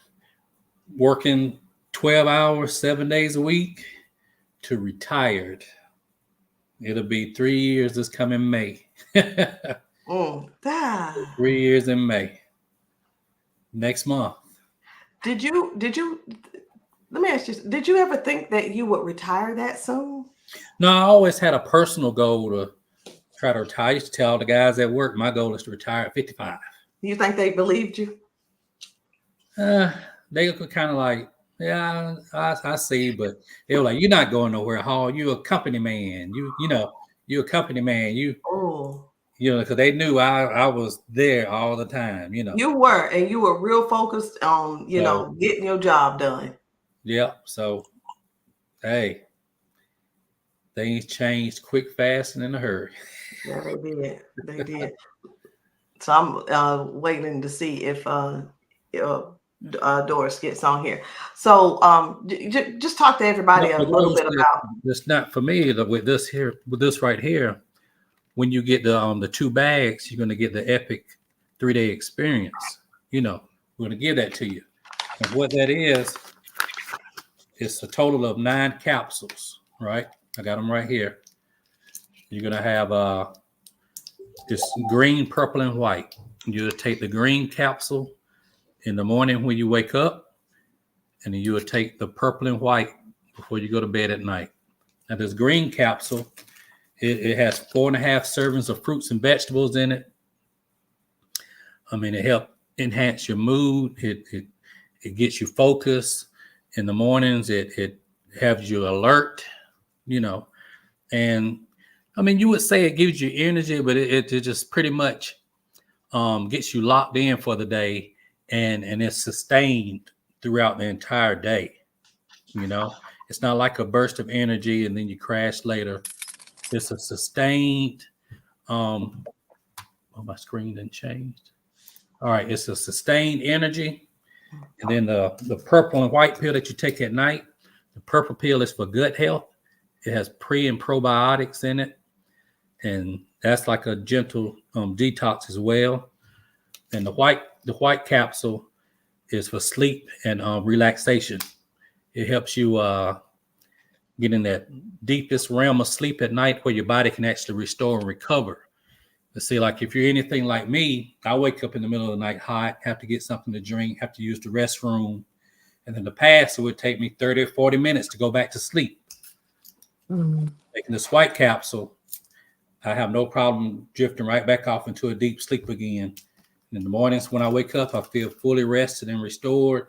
working 12 hours, 7 days a week to retired. It'll be 3 years this coming May. 3 years in May. Next month. Did you, let me ask you, did you ever think that you would retire that soon? No, I always had a personal goal to try to retire. I used to tell all the guys at work, my goal is to retire at 55. You think they believed you? They were kind of like, yeah, I see, but they were like, you're not going nowhere, Hall. You're a company man. You're a company man. Because they knew I was there all the time. You were real focused on getting your job done. Yeah. So, hey, things changed quick, fast, and in a hurry. Yeah, they did. They did. So I'm waiting to see if Doris gets on here. So just talk to everybody a little bit about. It's not for me with this right here. When you get the 2 bags, you're going to get the epic 3-day experience. We're going to give that to you. And what that is, it's a total of 9 capsules, right? I got them right here. You're going to have this green, purple, and white. You'll take the green capsule in the morning when you wake up, and then you will take the purple and white before you go to bed at night. Now, this green capsule, it has 4.5 servings of fruits and vegetables in it. I mean, it helps enhance your mood. It gets you focused in the mornings. It has you alert, and I mean, you would say it gives you energy, but it just pretty much gets you locked in for the day, and it's sustained throughout the entire day. It's not like a burst of energy and then you crash later. It's a sustained. My screen didn't change. All right, it's a sustained energy. And then the purple and white pill that you take at night, the purple pill is for gut health. It has pre and probiotics in it, and that's like a gentle detox as well. And the white capsule is for sleep and relaxation. It helps you get in that deepest realm of sleep at night where your body can actually restore and recover. But see, like if you're anything like me, I wake up in the middle of the night hot, have to get something to drink, have to use the restroom. And in the past, it would take me 30 or 40 minutes to go back to sleep. Taking this white capsule, I have no problem drifting right back off into a deep sleep again. And in the mornings when I wake up, I feel fully rested and restored.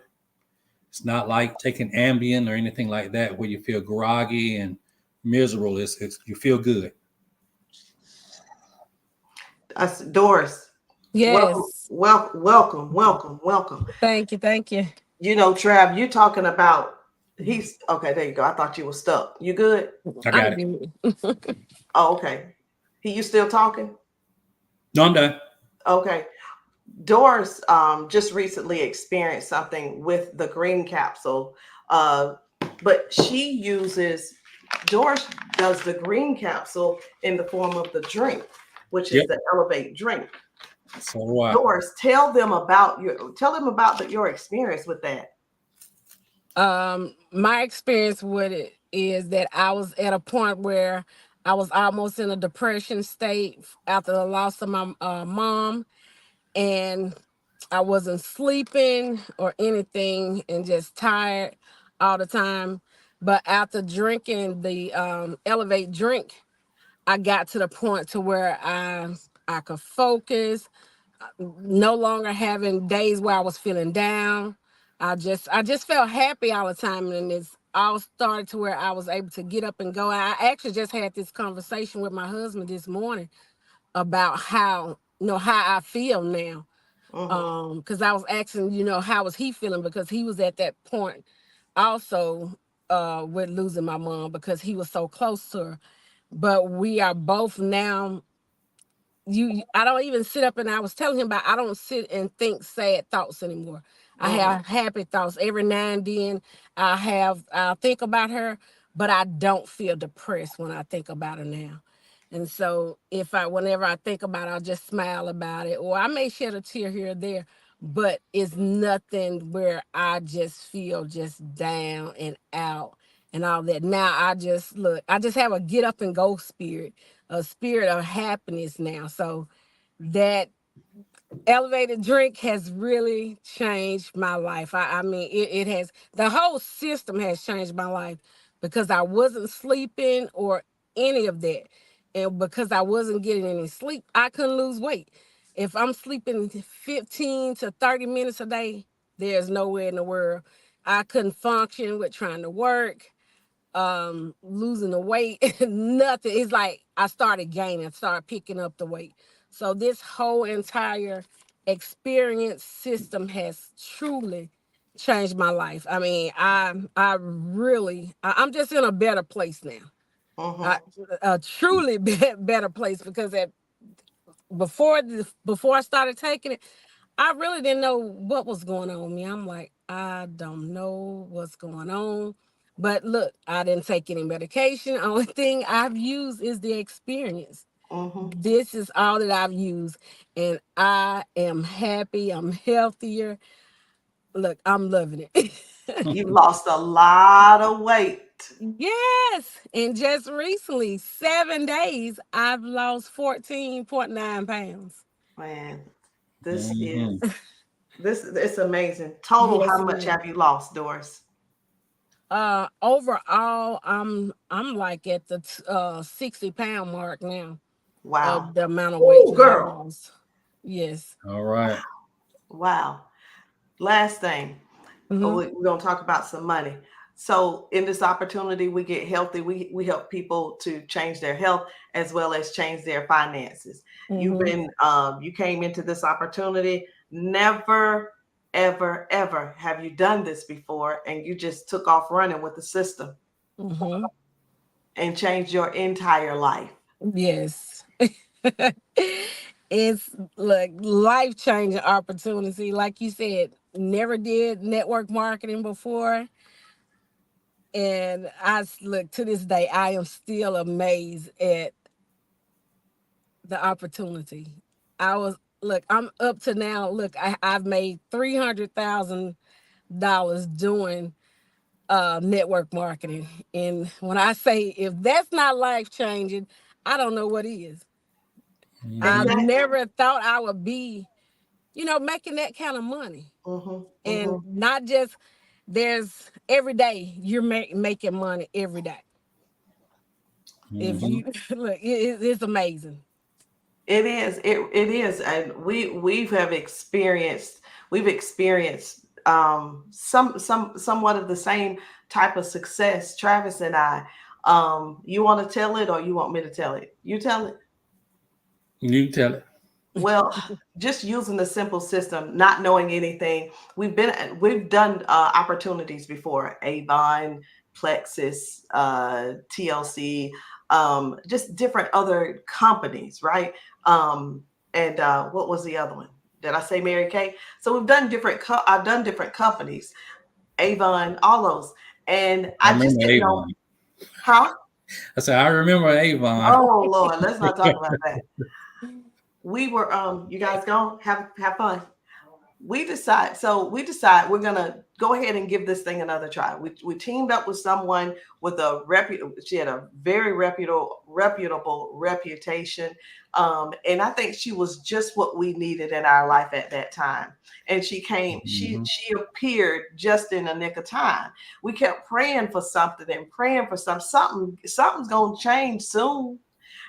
It's not like taking Ambien or anything like that where you feel groggy and miserable. It's you feel good. Doris. Yes. Welcome. Thank you. You know, Trav, you talking about he's okay. There you go. I thought you were stuck. You good? I got it. Oh, okay. You still talking? No, I'm done. Okay. Doris just recently experienced something with the green capsule, but Doris does the green capsule in the form of the drink, which is the Elevate drink. So what? Doris, tell them about your experience with that. My experience with it is that I was at a point where I was almost in a depression state after the loss of my mom, and I wasn't sleeping or anything and just tired all the time. But after drinking the Elevate drink, I got to the point to where I could focus, no longer having days where I was feeling down. I just felt happy all the time, and it's all started to where I was able to get up and go. I actually just had this conversation with my husband this morning about how I feel now. Because I was asking, how was he feeling, because he was at that point also with losing my mom, because he was so close to her. But we are both now. I don't even sit up, and I was telling him about, I don't sit and think sad thoughts anymore. I have happy thoughts every now and then. I'll think about her, but I don't feel depressed when I think about her now. And so whenever I think about it, I'll just smile about it, or I may shed a tear here or there, but it's nothing where I just feel just down and out and all that. Now I just have a get up and go spirit, a spirit of happiness now. So that Elevated drink has really changed my life. I mean, it has, the whole system has changed my life, because I wasn't sleeping or any of that. And because I wasn't getting any sleep, I couldn't lose weight. If I'm sleeping 15 to 30 minutes a day, there's nowhere in the world I couldn't function with trying to work, losing the weight, nothing. It's like I started picking up the weight. So this whole entire experience system has truly changed my life. I mean, I'm just in a better place now. A truly better place, because before I started taking it, I really didn't know what was going on with me. I'm like, I don't know what's going on. But look, I didn't take any medication. Only thing I've used is the experience. This is all that I've used, and I am happy. I'm healthier. Look, I'm loving it. You lost a lot of weight. Yes, and just recently, 7 days, I've lost 14.9 pounds. Man, it's amazing. Total, Yes, how much have you lost, Doris? Overall, I'm like at the 60-pound mark now. Wow. The amount of weight that I lost. Yes. All right. Wow. Last thing, we're gonna talk about some money. So in this opportunity, we get healthy. We help people to change their health as well as change their finances. You came into this opportunity. Never, ever have you done this before, and you just took off running with the system and changed your entire life. Yes. It's like life-changing opportunity. Like you said, never did network marketing before. And look, to this day, I am still amazed at the opportunity. I'm up to now. Look, I've made $300,000 doing network marketing. And when I say if that's not life changing, I don't know what is. I Exactly. never thought I would be, making that kind of money. And not just there's every day you're making money every day. If you look, it's amazing. It is. It is, and we've experienced somewhat of the same type of success, Travis and I. You want to tell it, or you want me to tell it? You tell it. You tell it. Well, just using the simple system, not knowing anything. We've done opportunities before: Avon, Plexus, TLC, just different other companies, right? And what was the other one? Did I say Mary Kay? So we've done I've done different companies, Avon, all those, and I just didn't know how. I said I remember Avon. Oh Lord, let's not talk about that. We were you guys go have fun. We decide we're gonna go ahead and give this thing another try. We teamed up with someone with she had a very reputable reputation, and I think she was just what we needed in our life at that time. And she came, she appeared just in the nick of time. We kept praying for something and praying for something's gonna change soon.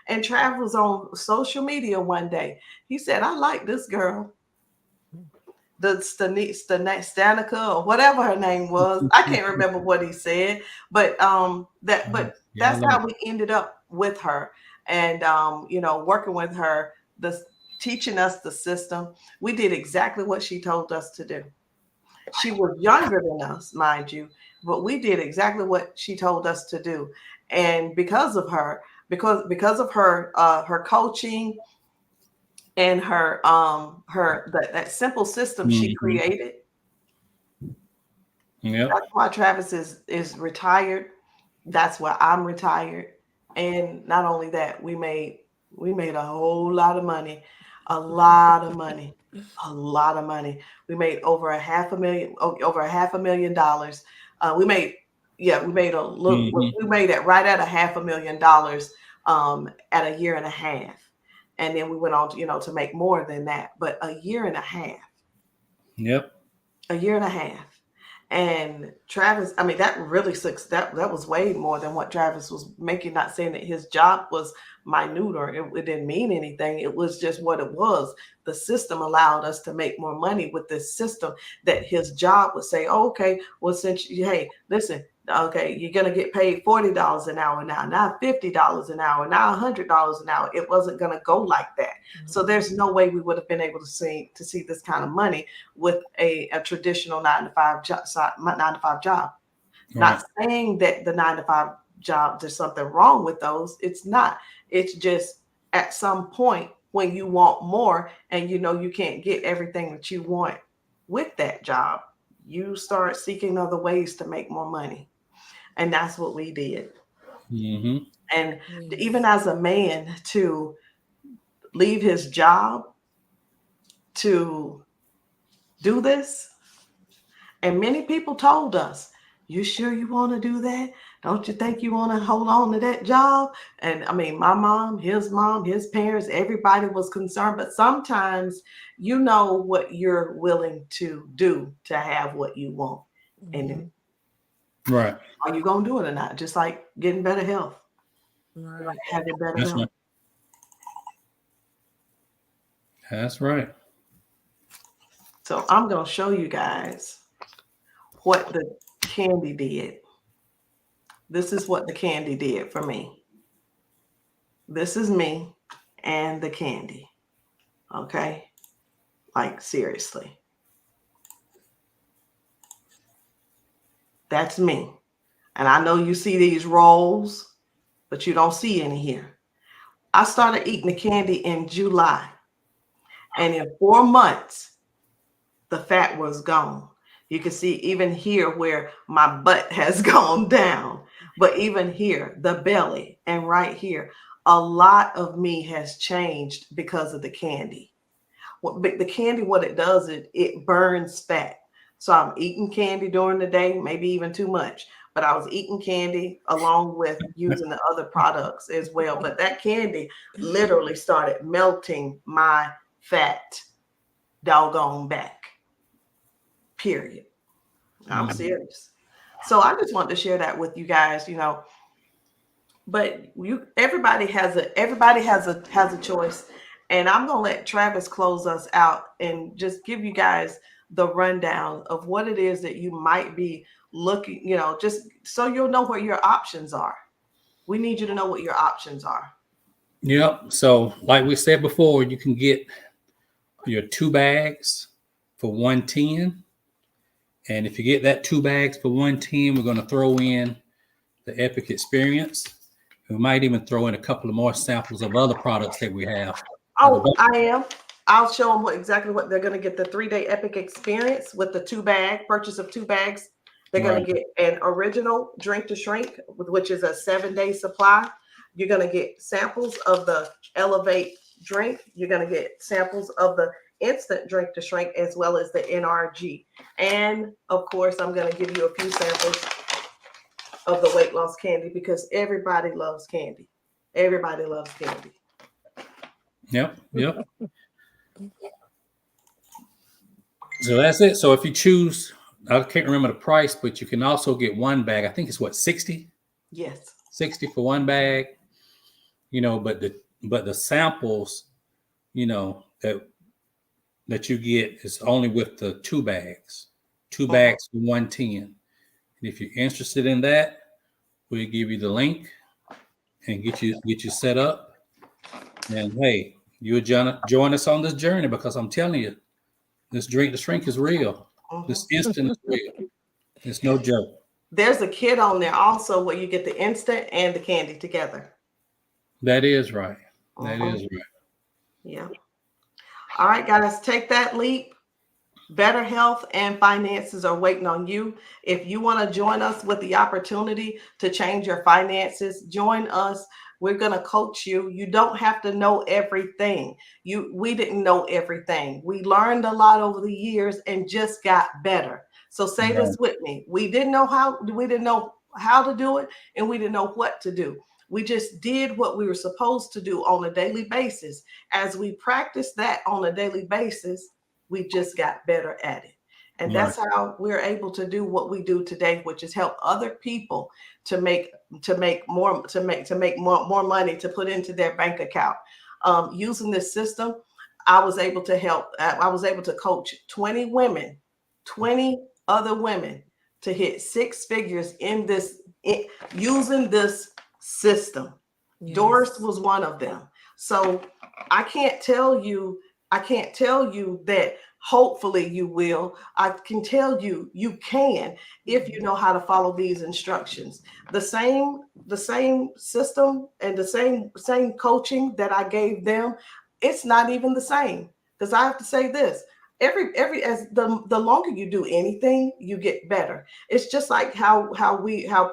And Trav was on social media one day. He said, "I like this girl, the Stanica or whatever her name was." I can't remember what he said, but that's how we ended up with her, and working with her, teaching us the system. We did exactly what she told us to do. She was younger than us, mind you, but we did exactly what she told us to do, and because of her, her coaching and that simple system she created. That's why Travis is retired. That's why I'm retired. And not only that, we made a whole lot of money. A lot of money. We made over $500,000. We made a little. We made it right at $500,000 at a year and a half, and then we went on to make more than that. But a year and a half. Yep. A year and a half. And Travis, I mean, that was way more than what Travis was making. Not saying that his job was minute or it didn't mean anything. It was just what it was. The system allowed us to make more money with this system, that his job would say, oh, okay, well, hey, listen, okay, you're going to get paid $40 an hour now $50 an hour, now $100 an hour. It wasn't going to go like that. So there's no way we would have been able to see this kind of money with a traditional 9-to-5 job. Right. Not saying that the 9-to-5 job, there's something wrong with those. It's not. It's just at some point when you want more and you can't get everything that you want with that job, you start seeking other ways to make more money. And that's what we did. And even as a man, to leave his job to do this. And many people told us, you sure you want to do that? Don't you think you want to hold on to that job? And I mean, my mom, his parents, everybody was concerned. But sometimes you know what you're willing to do to have what you want. And right. Are you going to do it or not? Just like getting better health. Right. Having better health. Right. That's right. So I'm going to show you guys what the candy did. This is what the candy did for me. This is me and the candy. Okay? Like, seriously. That's me. And I know you see these rolls, but you don't see any here. I started eating the candy in July. And in 4 months, the fat was gone. You can see even here where my butt has gone down, but even here, the belly and right here, a lot of me has changed because of the candy. But the candy, what it does, it burns fat. So I'm eating candy during the day, maybe even too much, but I was eating candy along with using the other products as well. But that candy literally started melting my fat doggone back, period. I'm serious. So I just wanted to share that with you guys, but everybody has a choice. And I'm gonna let Travis close us out and just give you guys the rundown of what it is that you might be looking, just so you'll know what your options are. We need you to know what your options are. Yep. So, like we said before, you can get your 2 bags for $110. And if you get that 2 bags for $110, we're going to throw in the Epic Experience. We might even throw in a couple of more samples of other products that we have. Oh, I am. I'll show them exactly what they're going to get. The 3-day Epic Experience with the 2-bag purchase of 2 bags. They're going to get an original Drink to Shrink, which is a 7-day supply. You're going to get samples of the Elevate drink. You're going to get samples of the Instant Drink to Shrink, as well as the NRG. And of course, I'm going to give you a few samples of the weight loss candy, because everybody loves candy. Everybody loves candy. Yep. So that's it. So if you choose, I can't remember the price, but you can also get 1 bag. I think it's what, 60? Yes. 60 for 1 bag. But the samples, that you get is only with the 2 bags. 2 bags for $110. And if you're interested in that, we'll give you the link and get you set up. And hey, you'll join us on this journey, because I'm telling you, this Drink to Shrink is real. This instant is real. It's no joke. There's a kit on there also where you get the instant and the candy together. That is right. That is right. Yeah. All right, guys, take that leap. Better health and finances are waiting on you. If you want to join us with the opportunity to change your finances, join us. We're going to coach you. You don't have to know everything. We didn't know everything. We learned a lot over the years and just got better. So say this with me. We didn't know how to do it, and we didn't know what to do. We just did what we were supposed to do on a daily basis. As we practice that on a daily basis, we just got better at it. And that's how we're able to do what we do today, which is help other people to make more money to put into their bank account. Using this system, I was able to coach 20 other women to hit 6 figures using this system. Yes. Doris was one of them. So I can't tell you that hopefully you will. I can tell you can, if you know how to follow these instructions. The same system and the same coaching that I gave them, it's not even the same. Because I have to say this, as the longer you do anything, you get better. It's just like how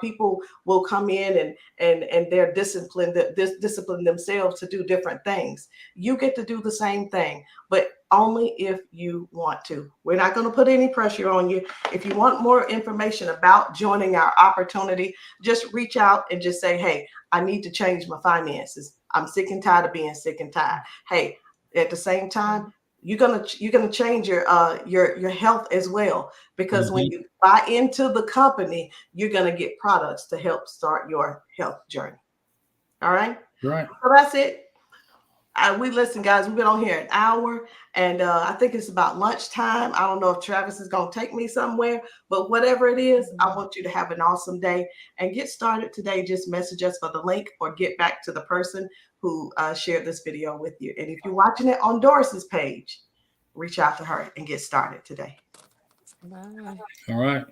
people will come in and they're discipline themselves to do different things. You get to do the same thing, but only if you want to. We're not going to put any pressure on you. If you want more information about joining our opportunity, just reach out and just say, hey, I need to change my finances. I'm sick and tired of being sick and tired. Hey, at the same time, you're gonna change your health as well, because when you buy into the company, you're gonna get products to help start your health journey. All right. Right. So that's it. Listen, guys, we've been on here an hour, and I think it's about lunchtime. I don't know if Travis is gonna take me somewhere, but whatever it is, I want you to have an awesome day and get started today. Just message us for the link or get back to the person who shared this video with you. And if you're watching it on Doris's page, reach out to her and get started today. Bye. All right.